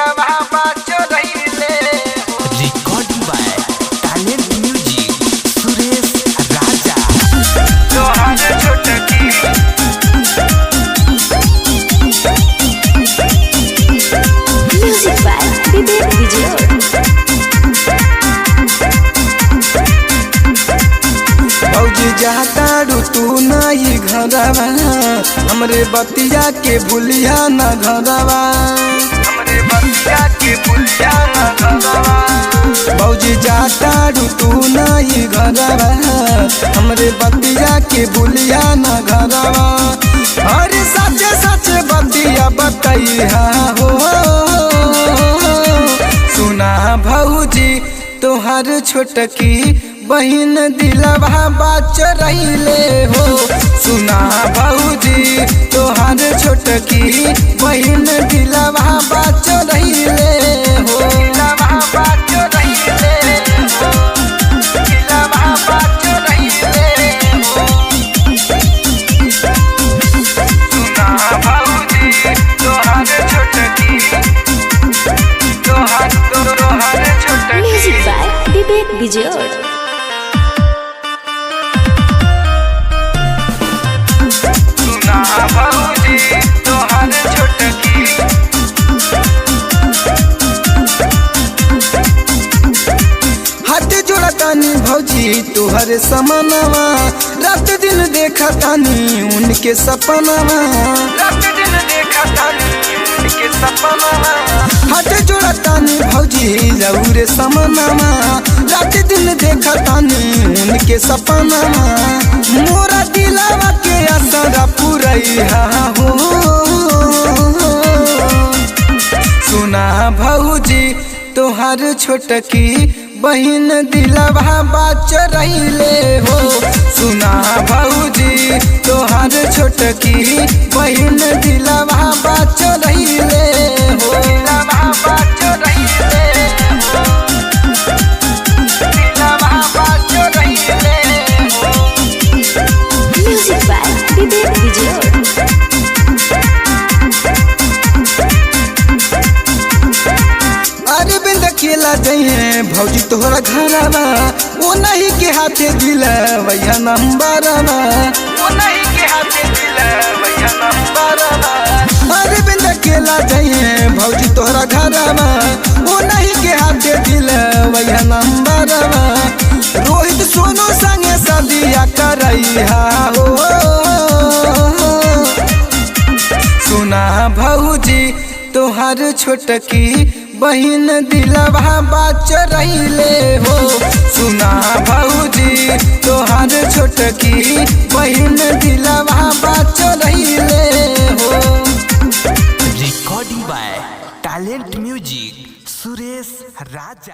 दिलवा बाचो रहिले recording by talent music Suresh Raja तोहार छोटकी म्यूजिक बाय विवेक विजय। फौजी जाता तू नहीं घरवा हमरे बतिया के भूलिया न घरवा हमरे बतिया के भूलिया न घरवा फौजी जाता तू नहीं घरवा हमरे बतिया के भूलिया न घरवा अरे सच सच बतिया बतैया हो सुना भौजी तोहार छोटकी बहिन दिलवा बाच रहिले हो सुना भौजी तोहार छोटकी बहिन दिलवा बाच रहिले हो दिलवा बाचो रहिले दिलवा बाचो रहिले सुना भौजी तोहार छोटकी तोहार छोटकी म्यूजिक बाय विवेक विजय। सुना भौजी तोहार छोटकी हाथ जोड़ा तानी भौजी तुहर समनवा रात दिन देखा तानी उनके सपनवा रात दिन देखा तानी उनके सपना हाथ जोड़ा तानी भौजी रउरे समनवा रात दिन देखा तानी उनके सपनवा मोरा दिलवा के असर पुरैया हो सुना भौजी तोहार छोटकी बहिन दिलवा बाच रहिले हो सुना भौजी तोहार छोटकी बहिन दिलवा बाच रहिले हो दिलवा बाचो रहिले दिलवा बाचो रहिले म्यूजिक बाय विवेक विजय। अरे बिंद खेला जइए भौजी तोहरा घरवा वो नहीं के हाथे दिलवैया नंबरवा वो नहीं के हाथे दिलवैया नंबरवा अरे बिंद खेला जइए भौजी तोहरा घरवा वो नहीं के हाथे दिलवैया नंबरवा रोहित सोनू संगे सदिया करैया हो सुना भौजी तोहार छोटकी बहिन दिलवा बाच रहिले हो सुना भौजी तोहार छोटकी बहिन दिलवा बाच रहिले हो recording by talent music Suresh Raja.